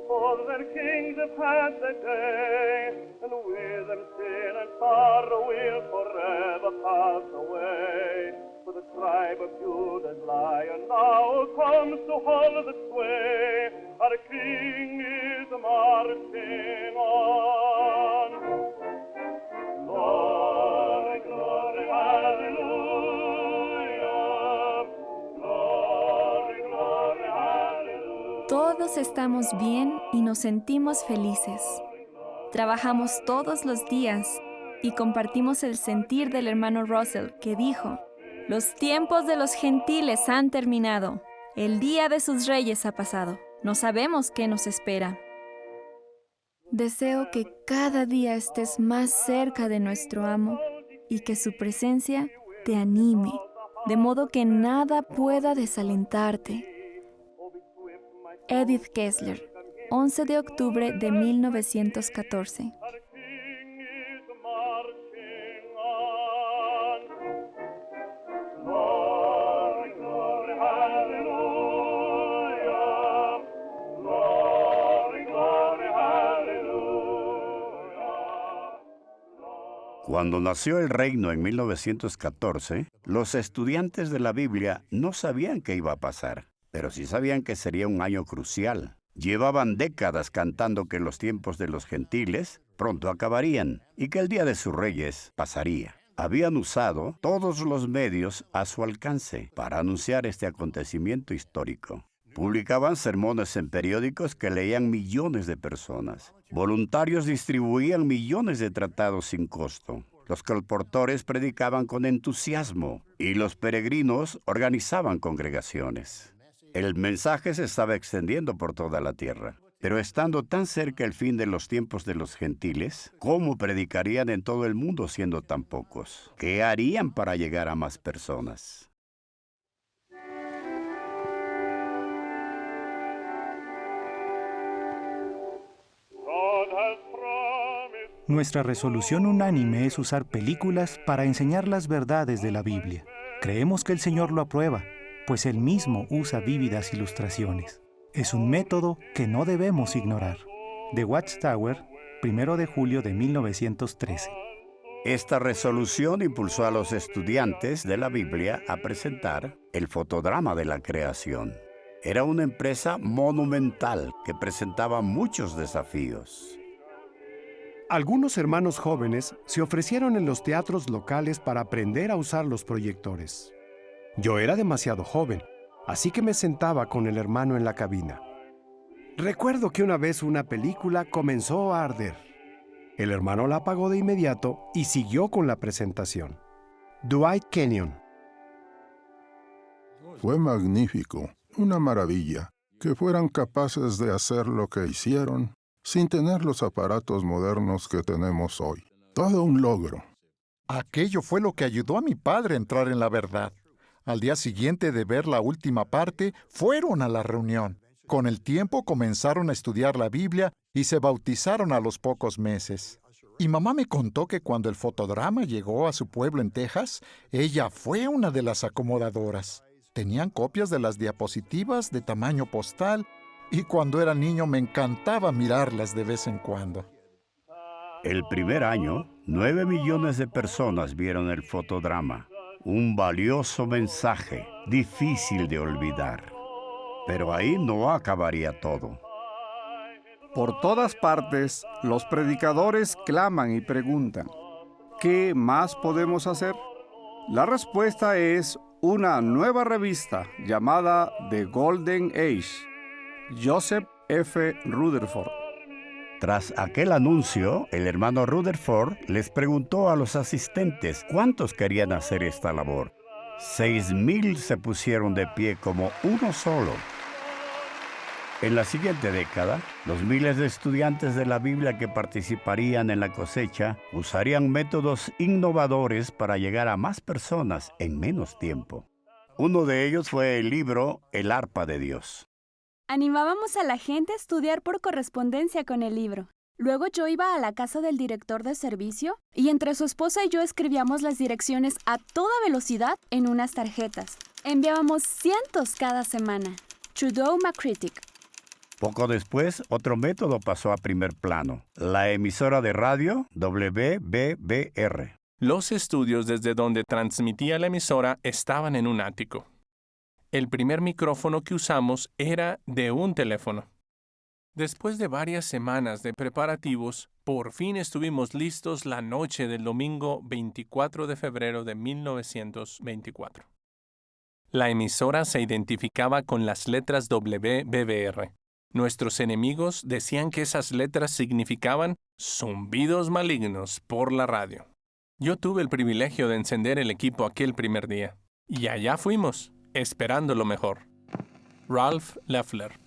for their king to pass the day, and with them sin and sorrow will forever pass away. For the tribe of Judah's Lion now comes to hold the sway. Our King is marching on. Glory, glory, hallelujah. Glory, glory, hallelujah. Todos estamos bien y nos sentimos felices. Trabajamos todos los días y compartimos el sentir del hermano Russell, que dijo: los tiempos de los gentiles han terminado. El día de sus reyes ha pasado. No sabemos qué nos espera. Deseo que cada día estés más cerca de nuestro amo y que su presencia te anime, de modo que nada pueda desalentarte. Edith Kessler, 11 de octubre de 1914. Our King is marching on. Glory, glory, hallelujah. Glory, glory, hallelujah. Cuando nació el reino en 1914, los estudiantes de la Biblia no sabían qué iba a pasar, pero sí sabían que sería un año crucial. Llevaban décadas cantando que los tiempos de los gentiles pronto acabarían y que el día de sus reyes pasaría. Habían usado todos los medios a su alcance para anunciar este acontecimiento histórico. Publicaban sermones en periódicos que leían millones de personas. Voluntarios distribuían millones de tratados sin costo. Los colportores predicaban con entusiasmo y los peregrinos organizaban congregaciones. El mensaje se estaba extendiendo por toda la tierra, pero estando tan cerca el fin de los tiempos de los gentiles, ¿cómo predicarían en todo el mundo siendo tan pocos? ¿Qué harían para llegar a más personas? God has promised. Nuestra resolución unánime es usar películas para enseñar las verdades de la Biblia. Creemos que el Señor lo aprueba, pues Él mismo usa vívidas ilustraciones. Es un método que no debemos ignorar. The Watchtower, 1 de julio de 1913. Esta resolución impulsó a los estudiantes de la Biblia a presentar el fotodrama de la creación. Era una empresa monumental que presentaba muchos desafíos. Algunos hermanos jóvenes se ofrecieron en los teatros locales para aprender a usar los proyectores. Yo era demasiado joven, así que me sentaba con el hermano en la cabina. Recuerdo que una vez una película comenzó a arder. El hermano la apagó de inmediato y siguió con la presentación. Dwight Kenyon. Fue magnífico, una maravilla, que fueran capaces de hacer lo que hicieron sin tener los aparatos modernos que tenemos hoy. Todo un logro. Aquello fue lo que ayudó a mi padre a entrar en la verdad. Al día siguiente de ver la última parte, fueron a la reunión. Con el tiempo comenzaron a estudiar la Biblia y se bautizaron a los pocos meses. Y mamá me contó que cuando el fotodrama llegó a su pueblo en Texas, ella fue una de las acomodadoras. Tenían copias de las diapositivas de tamaño postal y cuando era niño me encantaba mirarlas de vez en cuando. El primer año, 9 millones de personas vieron el fotodrama. Un valioso mensaje, difícil de olvidar. Pero ahí no acabaría todo. Por todas partes, los predicadores claman y preguntan: ¿qué más podemos hacer? La respuesta es una nueva revista llamada The Golden Age. Joseph F. Rutherford. Tras aquel anuncio, el hermano Rutherford les preguntó a los asistentes cuántos querían hacer esta labor. 6,000 se pusieron de pie como uno solo. En la siguiente década, los miles de estudiantes de la Biblia que participarían en la cosecha usarían métodos innovadores para llegar a más personas en menos tiempo. Uno de ellos fue el libro El Arpa de Dios. Animábamos a la gente a estudiar por correspondencia con el libro. Luego yo iba a la casa del director de servicio y entre su esposa y yo escribíamos las direcciones a toda velocidad en unas tarjetas. Enviábamos cientos cada semana. Trudeau McCritic. Poco después, otro método pasó a primer plano, la emisora de radio WBBR. Los estudios desde donde transmitía la emisora estaban en un ático. El primer micrófono que usamos era de un teléfono. Después de varias semanas de preparativos, por fin estuvimos listos la noche del domingo 24 de febrero de 1924. La emisora se identificaba con las letras WBBR. Nuestros enemigos decían que esas letras significaban zumbidos malignos por la radio. Yo tuve el privilegio de encender el equipo aquel primer día. Y allá fuimos, esperando lo mejor. Ralph Leffler.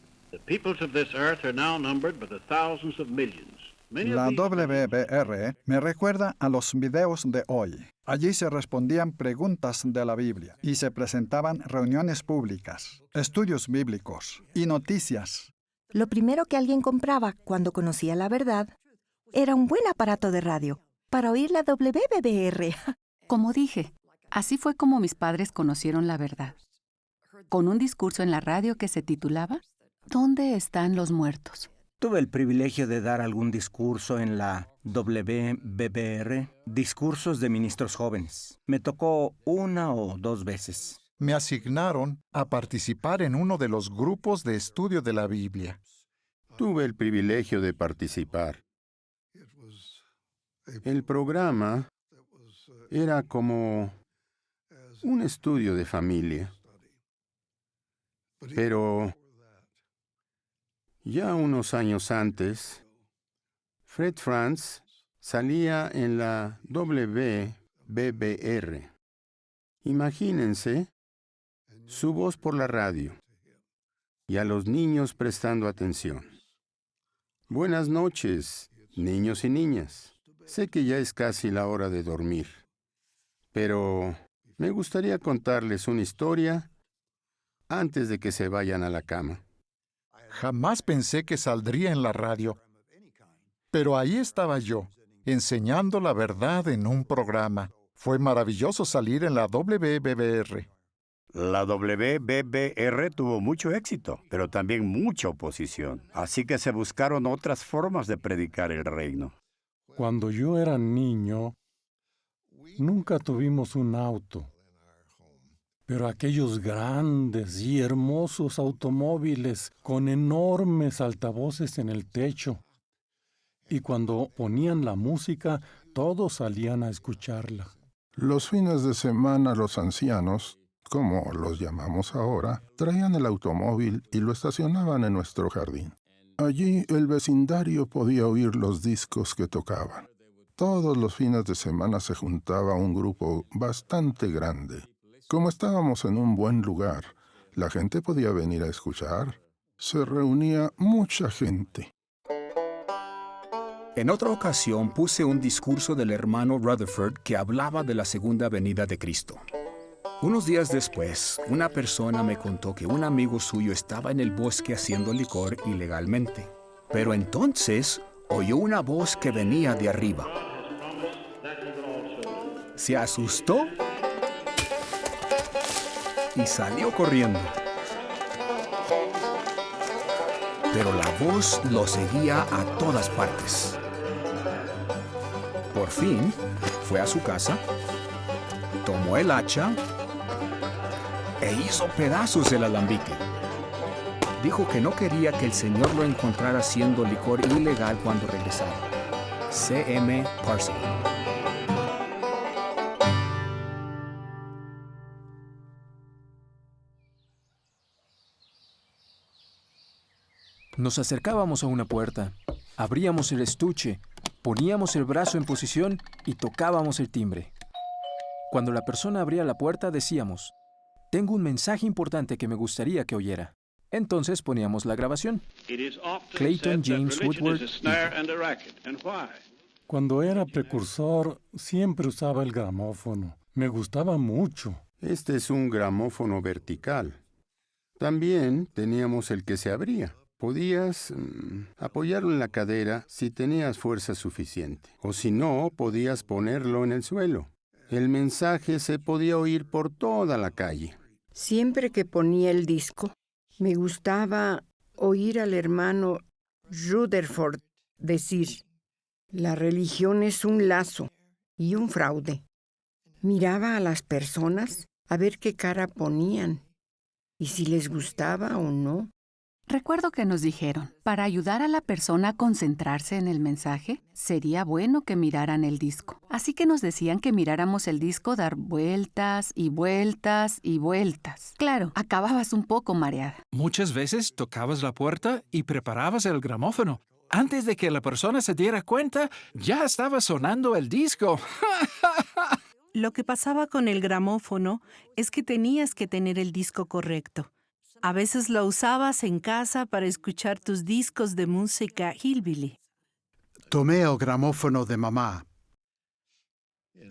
La WBR me recuerda a los videos de hoy. Allí se respondían preguntas de la Biblia y se presentaban reuniones públicas, estudios bíblicos y noticias. Lo primero que alguien compraba cuando conocía la verdad era un buen aparato de radio para oír la WBBR. Como dije, así fue como mis padres conocieron la verdad. Con un discurso en la radio que se titulaba ¿Dónde están los muertos? Tuve el privilegio de dar algún discurso en la WBBR, discursos de ministros jóvenes. Me tocó 1 o 2 veces. Me asignaron a participar en uno de los grupos de estudio de la Biblia. Tuve el privilegio de participar. El programa era como un estudio de familia. Pero ya unos años antes, Fred Franz salía en la WBBR. Imagínense su voz por la radio y a los niños prestando atención. Buenas noches, niños y niñas. Sé que ya es casi la hora de dormir, pero me gustaría contarles una historia antes de que se vayan a la cama. Jamás pensé que saldría en la radio, pero ahí estaba yo, enseñando la verdad en un programa. Fue maravilloso salir en la WBBR. La WBBR tuvo mucho éxito, pero también mucha oposición. Así que se buscaron otras formas de predicar el reino. Cuando yo era niño, nunca tuvimos un auto. Pero aquellos grandes y hermosos automóviles con enormes altavoces en el techo. Y cuando ponían la música, todos salían a escucharla. Los fines de semana los ancianos, como los llamamos ahora, traían el automóvil y lo estacionaban en nuestro jardín. Allí el vecindario podía oír los discos que tocaban. Todos los fines de semana se juntaba un grupo bastante grande. Como estábamos en un buen lugar, la gente podía venir a escuchar. Se reunía mucha gente. En otra ocasión puse un discurso del hermano Rutherford que hablaba de la segunda venida de Cristo. Unos días después, una persona me contó que un amigo suyo estaba en el bosque haciendo licor ilegalmente. Pero entonces oyó una voz que venía de arriba. Se asustó y salió corriendo. Pero la voz lo seguía a todas partes. Por fin, fue a su casa, tomó el hacha e hizo pedazos el alambique. Dijo que no quería que el Señor lo encontrara haciendo licor ilegal cuando regresara. C.M. Parson. Nos acercábamos a una puerta, abríamos el estuche, poníamos el brazo en posición y tocábamos el timbre. Cuando la persona abría la puerta decíamos, «Tengo un mensaje importante que me gustaría que oyera». Entonces poníamos la grabación. Clayton James Woodward. Cuando era precursor, siempre usaba el gramófono. Me gustaba mucho. Este es un gramófono vertical. También teníamos el que se abría. Podías apoyarlo en la cadera si tenías fuerza suficiente. O si no, podías ponerlo en el suelo. El mensaje se podía oír por toda la calle. Siempre que ponía el disco, me gustaba oír al hermano Rutherford decir, la religión es un lazo y un fraude. Miraba a las personas a ver qué cara ponían y si les gustaba o no. Recuerdo que nos dijeron, para ayudar a la persona a concentrarse en el mensaje, sería bueno que miraran el disco. Así que nos decían que miráramos el disco dar vueltas y vueltas y vueltas. Claro, acababas un poco mareada. Muchas veces tocabas la puerta y preparabas el gramófono. Antes de que la persona se diera cuenta, ya estaba sonando el disco. Lo que pasaba con el gramófono es que tenías que tener el disco correcto. A veces lo usabas en casa para escuchar tus discos de música hillbilly. Tomé el gramófono de mamá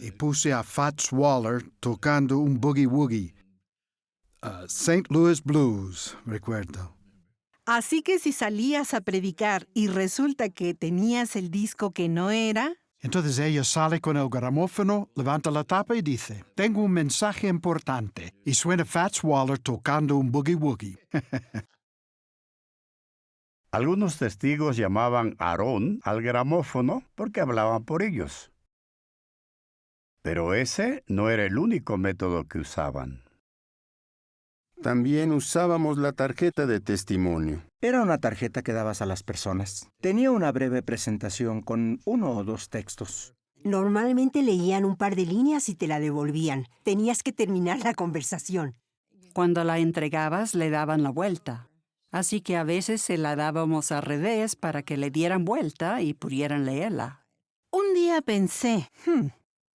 y puse a Fats Waller tocando un boogie-woogie. St. Louis Blues, recuerdo. Así que si salías a predicar y resulta que tenías el disco que no era... Entonces ella sale con el gramófono, levanta la tapa y dice, tengo un mensaje importante. Y suena Fats Waller tocando un boogie-woogie. Algunos testigos llamaban Aarón al gramófono porque hablaban por ellos. Pero ese no era el único método que usaban. También usábamos la tarjeta de testimonio. Era una tarjeta que dabas a las personas. Tenía una breve presentación con 1 o 2 textos. Normalmente leían un par de líneas y te la devolvían. Tenías que terminar la conversación. Cuando la entregabas, le daban la vuelta. Así que a veces se la dábamos al revés para que le dieran vuelta y pudieran leerla. Un día pensé,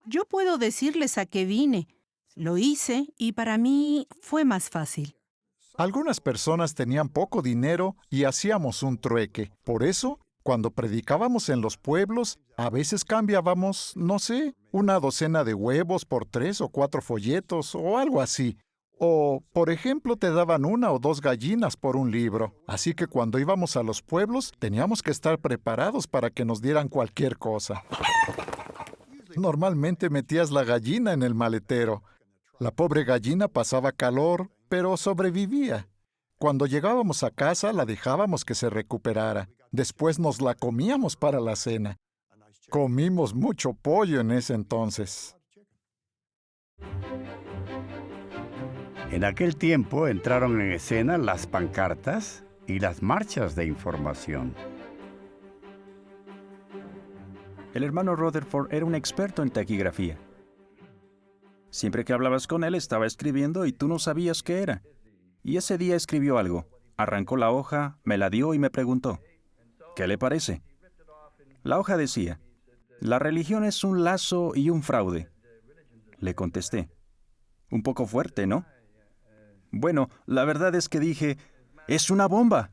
yo puedo decirles a qué vine. Lo hice y para mí fue más fácil. Algunas personas tenían poco dinero y hacíamos un trueque. Por eso, cuando predicábamos en los pueblos, a veces cambiábamos, no sé, 1 docena de huevos por 3 o 4 folletos o algo así. O, por ejemplo, te daban 1 o 2 gallinas por un libro. Así que cuando íbamos a los pueblos, teníamos que estar preparados para que nos dieran cualquier cosa. Normalmente metías la gallina en el maletero. La pobre gallina pasaba calor, pero sobrevivía. Cuando llegábamos a casa, la dejábamos que se recuperara. Después nos la comíamos para la cena. Comimos mucho pollo en ese entonces. En aquel tiempo entraron en escena las pancartas y las marchas de información. El hermano Rutherford era un experto en taquigrafía. Siempre que hablabas con él estaba escribiendo y tú no sabías qué era. Y ese día escribió algo. Arrancó la hoja, me la dio y me preguntó, ¿qué le parece? La hoja decía, la religión es un lazo y un fraude. Le contesté, un poco fuerte, ¿no? Bueno, la verdad es que dije, ¡es una bomba!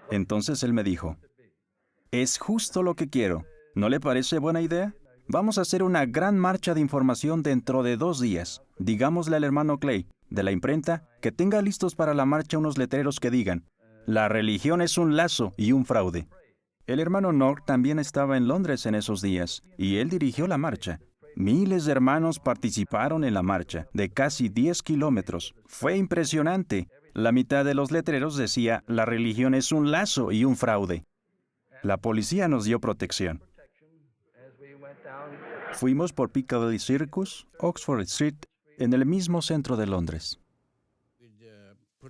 Entonces él me dijo, es justo lo que quiero. ¿No le parece buena idea? Vamos a hacer una gran marcha de información dentro de 2 días. Digámosle al hermano Clay, de la imprenta, que tenga listos para la marcha unos letreros que digan, la religión es un lazo y un fraude. El hermano North también estaba en Londres en esos días, y él dirigió la marcha. Miles de hermanos participaron en la marcha, de casi 10 kilómetros. Fue impresionante. La mitad de los letreros decía, la religión es un lazo y un fraude. La policía nos dio protección. Fuimos por Piccadilly Circus, Oxford Street, en el mismo centro de Londres.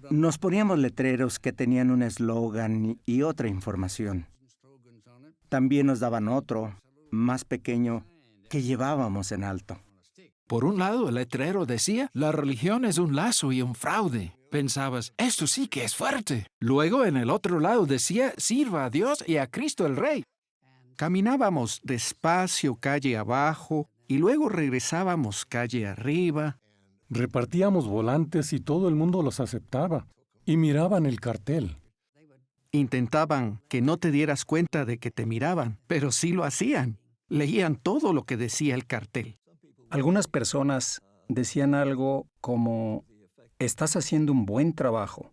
Nos poníamos letreros que tenían un eslogan y otra información. También nos daban otro, más pequeño, que llevábamos en alto. Por un lado, el letrero decía, la religión es un lazo y un fraude. Pensabas, esto sí que es fuerte. Luego, en el otro lado decía, sirva a Dios y a Cristo el Rey. Caminábamos despacio calle abajo y luego regresábamos calle arriba. Repartíamos volantes y todo el mundo los aceptaba. Y miraban el cartel. Intentaban que no te dieras cuenta de que te miraban, pero sí lo hacían. Leían todo lo que decía el cartel. Algunas personas decían algo como, estás haciendo un buen trabajo.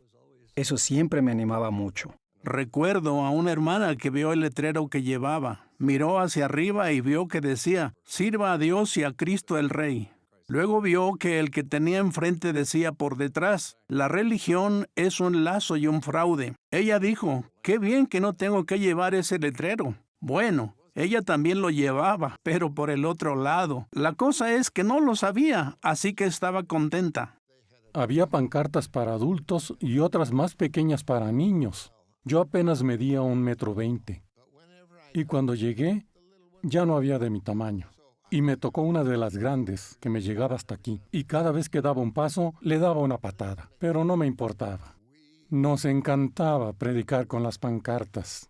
Eso siempre me animaba mucho. Recuerdo a una hermana que vio el letrero que llevaba. Miró hacia arriba y vio que decía, sirva a Dios y a Cristo el Rey. Luego vio que el que tenía enfrente decía por detrás, la religión es un lazo y un fraude. Ella dijo, qué bien que no tengo que llevar ese letrero. Bueno, ella también lo llevaba, pero por el otro lado. La cosa es que no lo sabía, así que estaba contenta. Había pancartas para adultos y otras más pequeñas para niños. Yo apenas medía 1,20 m. Y cuando llegué, ya no había de mi tamaño. Y me tocó una de las grandes, que me llegaba hasta aquí. Y cada vez que daba un paso, le daba una patada. Pero no me importaba. Nos encantaba predicar con las pancartas.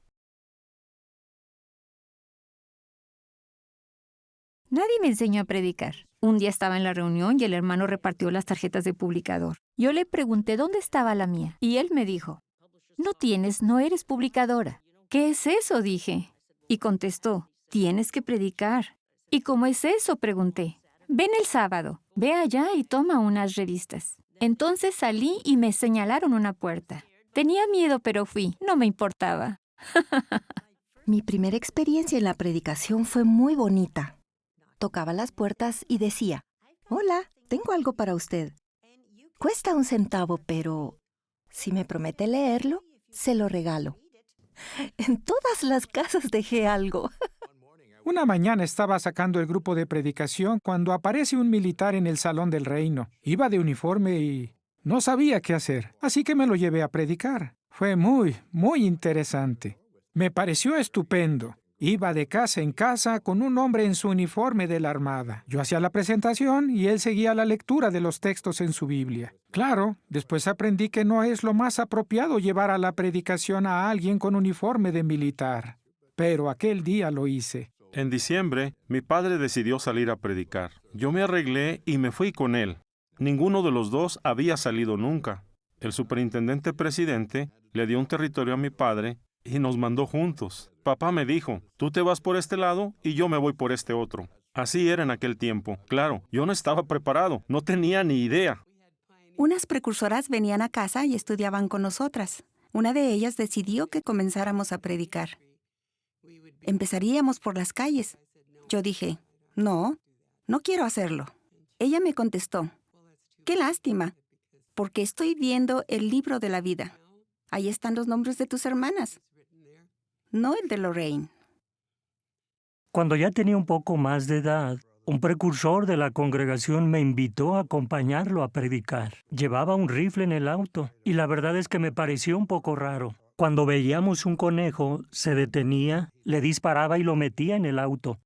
Nadie me enseñó a predicar. Un día estaba en la reunión y el hermano repartió las tarjetas de publicador. Yo le pregunté dónde estaba la mía. Y él me dijo, no eres publicadora. ¿Qué es eso?, dije. Y contestó, tienes que predicar. ¿Y cómo es eso?, pregunté. Ven el sábado, ve allá y toma unas revistas. Entonces salí y me señalaron una puerta. Tenía miedo, pero fui. No me importaba. Mi primera experiencia en la predicación fue muy bonita. Tocaba las puertas y decía, hola, tengo algo para usted. Cuesta 1 centavo, pero si me promete leerlo, se lo regalo. En todas las casas dejé algo. Una mañana estaba sacando el grupo de predicación cuando aparece un militar en el salón del reino. Iba de uniforme y no sabía qué hacer, así que me lo llevé a predicar. Fue muy interesante. Me pareció estupendo. Iba de casa en casa con un hombre en su uniforme de la Armada. Yo hacía la presentación y él seguía la lectura de los textos en su Biblia. Claro, después aprendí que no es lo más apropiado llevar a la predicación a alguien con uniforme de militar. Pero aquel día lo hice. En diciembre, mi padre decidió salir a predicar. Yo me arreglé y me fui con él. Ninguno de los dos había salido nunca. El superintendente presidente le dio un territorio a mi padre y nos mandó juntos. Papá me dijo, tú te vas por este lado y yo me voy por este otro. Así era en aquel tiempo. Claro, yo no estaba preparado, no tenía ni idea. Unas precursoras venían a casa y estudiaban con nosotras. Una de ellas decidió que comenzáramos a predicar. Empezaríamos por las calles. Yo dije, no quiero hacerlo. Ella me contestó, qué lástima, porque estoy viendo el libro de la vida. Ahí están los nombres de tus hermanas, no el de Lorraine. Cuando ya tenía un poco más de edad, un precursor de la congregación me invitó a acompañarlo a predicar. Llevaba un rifle en el auto y la verdad es que me pareció un poco raro. Cuando veíamos un conejo, se detenía, le disparaba y lo metía en el auto.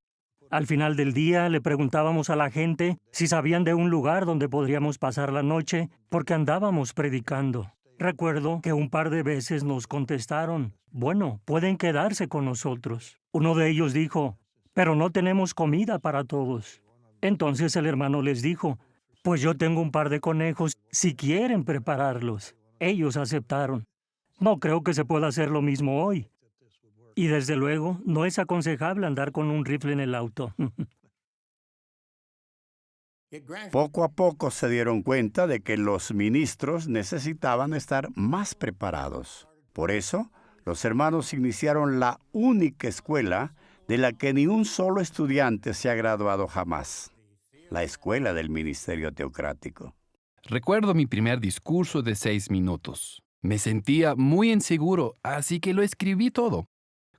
Al final del día le preguntábamos a la gente si sabían de un lugar donde podríamos pasar la noche porque andábamos predicando. Recuerdo que un par de veces nos contestaron, bueno, pueden quedarse con nosotros. Uno de ellos dijo, pero no tenemos comida para todos. Entonces el hermano les dijo, pues yo tengo un par de conejos si quieren prepararlos. Ellos aceptaron. No creo que se pueda hacer lo mismo hoy. Y desde luego, no es aconsejable andar con un rifle en el auto. Poco a poco se dieron cuenta de que los ministros necesitaban estar más preparados. Por eso, los hermanos iniciaron la única escuela de la que ni un solo estudiante se ha graduado jamás, la Escuela del Ministerio Teocrático. Recuerdo mi primer discurso de 6 minutos. Me sentía muy inseguro, así que lo escribí todo.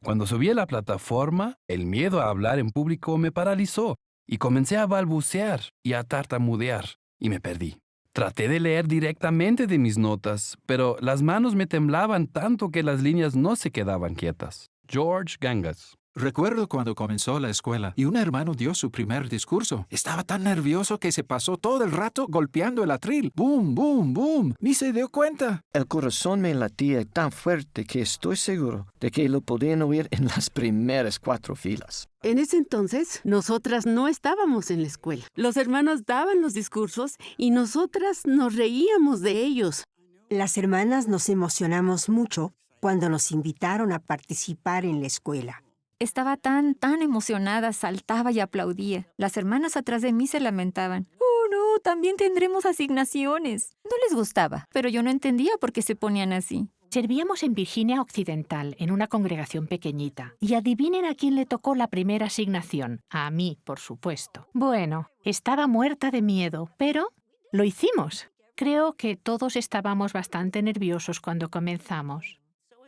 Cuando subí a la plataforma, el miedo a hablar en público me paralizó y comencé a balbucear y a tartamudear, y me perdí. Traté de leer directamente de mis notas, pero las manos me temblaban tanto que las líneas no se quedaban quietas. George Gangas. Recuerdo cuando comenzó la escuela y un hermano dio su primer discurso. Estaba tan nervioso que se pasó todo el rato golpeando el atril. ¡Boom, boom, boom! Ni se dio cuenta. El corazón me latía tan fuerte que estoy seguro de que lo podían oír en las primeras 4 filas. En ese entonces, nosotras no estábamos en la escuela. Los hermanos daban los discursos y nosotras nos reíamos de ellos. Las hermanas nos emocionamos mucho cuando nos invitaron a participar en la escuela. Estaba tan emocionada, saltaba y aplaudía. Las hermanas atrás de mí se lamentaban. ¡Oh, no! También tendremos asignaciones. No les gustaba, pero yo no entendía por qué se ponían así. Servíamos en Virginia Occidental, en una congregación pequeñita. Y adivinen a quién le tocó la primera asignación. A mí, por supuesto. Bueno, estaba muerta de miedo, pero lo hicimos. Creo que todos estábamos bastante nerviosos cuando comenzamos.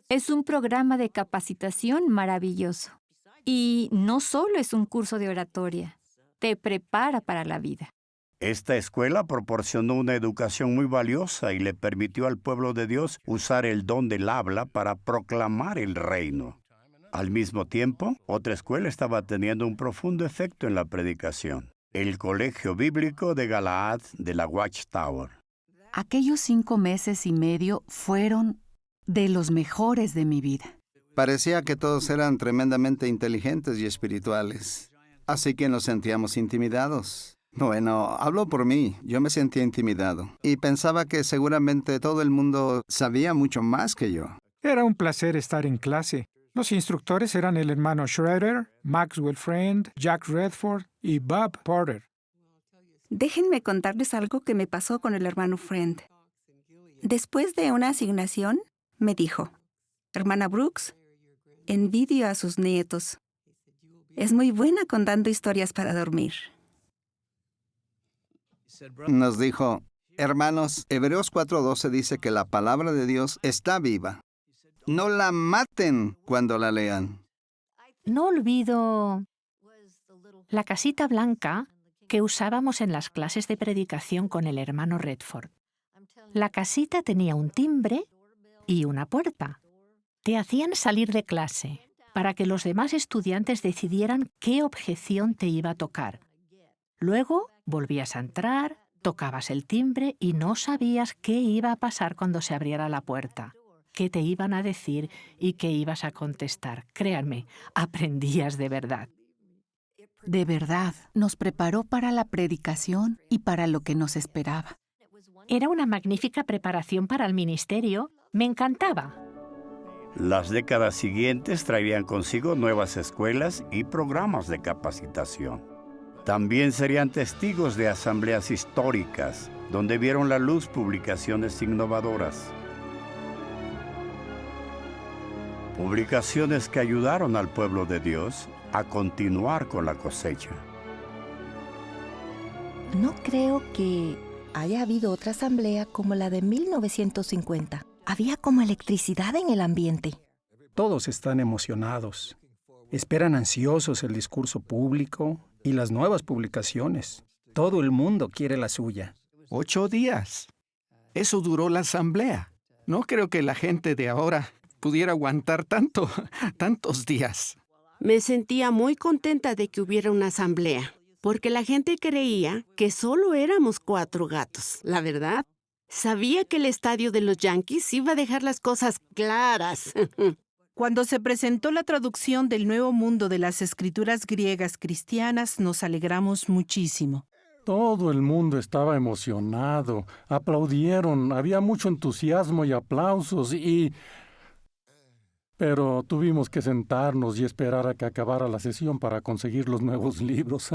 Es un programa de capacitación maravilloso. Y no solo es un curso de oratoria, te prepara para la vida. Esta escuela proporcionó una educación muy valiosa y le permitió al pueblo de Dios usar el don del habla para proclamar el reino. Al mismo tiempo, otra escuela estaba teniendo un profundo efecto en la predicación: el Colegio Bíblico de Galaad de la Watchtower. Aquellos 5 meses y medio fueron de los mejores de mi vida. Parecía que todos eran tremendamente inteligentes y espirituales, así que nos sentíamos intimidados. Bueno, hablo por mí, yo me sentía intimidado y pensaba que seguramente todo el mundo sabía mucho más que yo. Era un placer estar en clase. Los instructores eran el hermano Schroeder, Maxwell Friend, Jack Redford y Bob Porter. Déjenme contarles algo que me pasó con el hermano Friend. Después de una asignación, me dijo: «Hermana Brooks, envidio a sus nietos. Es muy buena contando historias para dormir». Nos dijo: hermanos, Hebreos 4:12 dice que la palabra de Dios está viva. No la maten cuando la lean. No olvido la casita blanca que usábamos en las clases de predicación con el hermano Redford. La casita tenía un timbre y una puerta. Te hacían salir de clase para que los demás estudiantes decidieran qué objeción te iba a tocar. Luego volvías a entrar, tocabas el timbre y no sabías qué iba a pasar cuando se abriera la puerta, qué te iban a decir y qué ibas a contestar. Créanme, aprendías de verdad. De verdad, nos preparó para la predicación y para lo que nos esperaba. Era una magnífica preparación para el ministerio. Me encantaba. Las décadas siguientes traerían consigo nuevas escuelas y programas de capacitación. También serían testigos de asambleas históricas, donde vieron la luz publicaciones innovadoras. Publicaciones que ayudaron al pueblo de Dios a continuar con la cosecha. No creo que haya habido otra asamblea como la de 1950. Había como electricidad en el ambiente. Todos están emocionados. Esperan ansiosos el discurso público y las nuevas publicaciones. Todo el mundo quiere la suya. 8 días. Eso duró la asamblea. No creo que la gente de ahora pudiera aguantar tantos días. Me sentía muy contenta de que hubiera una asamblea, porque la gente creía que solo éramos 4 gatos, la verdad. Sabía que el estadio de los Yankees iba a dejar las cosas claras. Cuando se presentó la traducción del Nuevo Mundo de las Escrituras griegas cristianas, nos alegramos muchísimo. Todo el mundo estaba emocionado, aplaudieron, había mucho entusiasmo y aplausos Pero tuvimos que sentarnos y esperar a que acabara la sesión para conseguir los nuevos libros.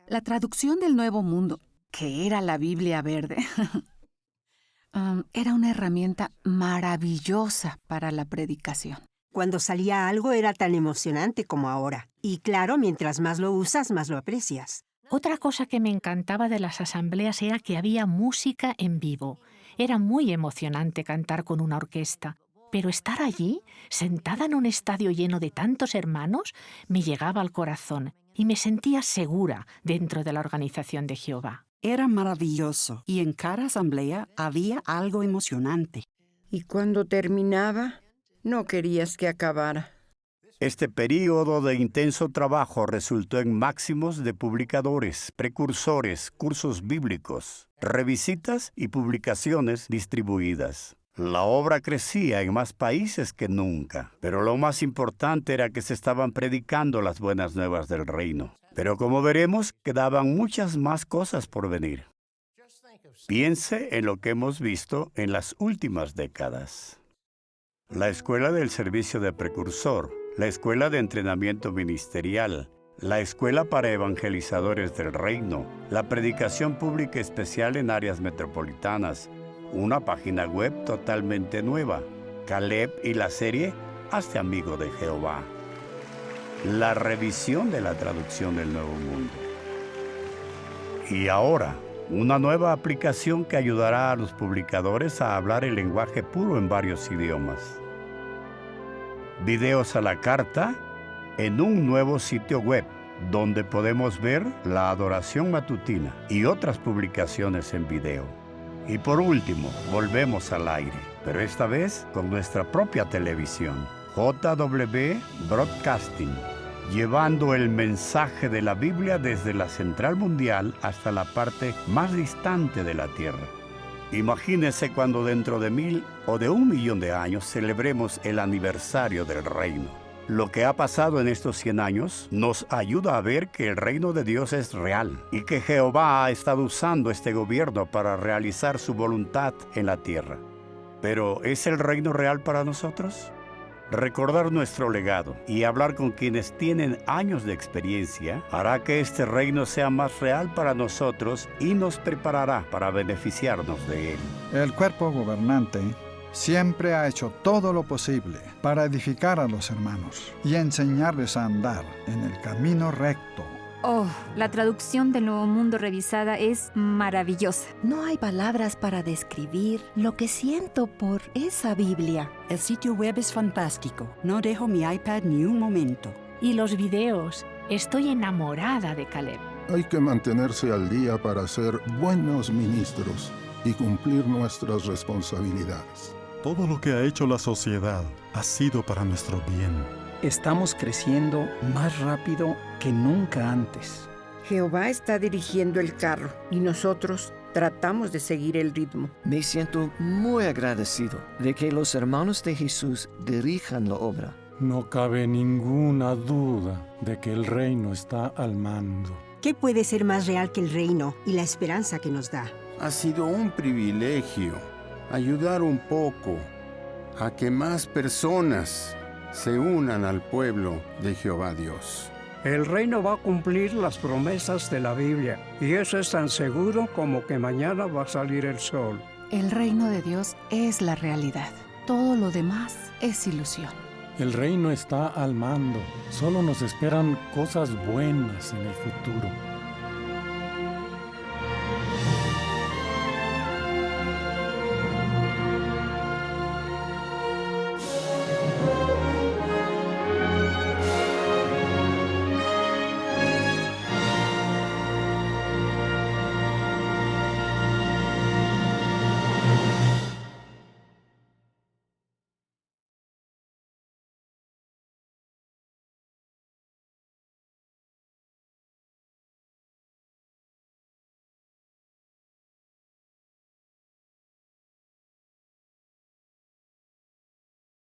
La traducción del Nuevo Mundo, que era la Biblia verde, era una herramienta maravillosa para la predicación. Cuando salía algo era tan emocionante como ahora. Y claro, mientras más lo usas, más lo aprecias. Otra cosa que me encantaba de las asambleas era que había música en vivo. Era muy emocionante cantar con una orquesta. Pero estar allí, sentada en un estadio lleno de tantos hermanos, me llegaba al corazón y me sentía segura dentro de la organización de Jehová. Era maravilloso y en cada asamblea había algo emocionante. Y cuando terminaba, no querías que acabara. Este período de intenso trabajo resultó en máximos de publicadores, precursores, cursos bíblicos, revisitas y publicaciones distribuidas. La obra crecía en más países que nunca, pero lo más importante era que se estaban predicando las buenas nuevas del reino. Pero como veremos, quedaban muchas más cosas por venir. Piense en lo que hemos visto en las últimas décadas. La Escuela del Servicio de Precursor, la Escuela de Entrenamiento Ministerial, la Escuela para Evangelizadores del Reino, la Predicación Pública Especial en áreas metropolitanas, una página web totalmente nueva, Caleb y la serie Hazte amigo de Jehová. La revisión de la traducción del Nuevo Mundo. Y ahora, una nueva aplicación que ayudará a los publicadores a hablar el lenguaje puro en varios idiomas. Videos a la carta en un nuevo sitio web donde podemos ver la adoración matutina y otras publicaciones en video. Y por último, volvemos al aire, pero esta vez con nuestra propia televisión, JW Broadcasting, llevando el mensaje de la Biblia desde la central mundial hasta la parte más distante de la tierra. Imagínense cuando dentro de 1000 o de 1.000.000 de años celebremos el aniversario del reino. Lo que ha pasado en estos 100 años nos ayuda a ver que el reino de Dios es real y que Jehová ha estado usando este gobierno para realizar su voluntad en la tierra. Pero, ¿es el reino real para nosotros? Recordar nuestro legado y hablar con quienes tienen años de experiencia hará que este reino sea más real para nosotros y nos preparará para beneficiarnos de él. El cuerpo gobernante siempre ha hecho todo lo posible para edificar a los hermanos y enseñarles a andar en el camino recto. Oh, la traducción del Nuevo Mundo revisada es maravillosa. No hay palabras para describir lo que siento por esa Biblia. El sitio web es fantástico. No dejo mi iPad ni un momento. Y los videos. Estoy enamorada de Caleb. Hay que mantenerse al día para ser buenos ministros y cumplir nuestras responsabilidades. Todo lo que ha hecho la sociedad ha sido para nuestro bien. Estamos creciendo más rápido que nunca antes. Jehová está dirigiendo el carro y nosotros tratamos de seguir el ritmo. Me siento muy agradecido de que los hermanos de Jesús dirijan la obra. No cabe ninguna duda de que el reino está al mando. ¿Qué puede ser más real que el reino y la esperanza que nos da? Ha sido un privilegio ayudar un poco a que más personas se unan al pueblo de Jehová Dios. El reino va a cumplir las promesas de la Biblia, y eso es tan seguro como que mañana va a salir el sol. El reino de Dios es la realidad. Todo lo demás es ilusión. El reino está al mando. Solo nos esperan cosas buenas en el futuro.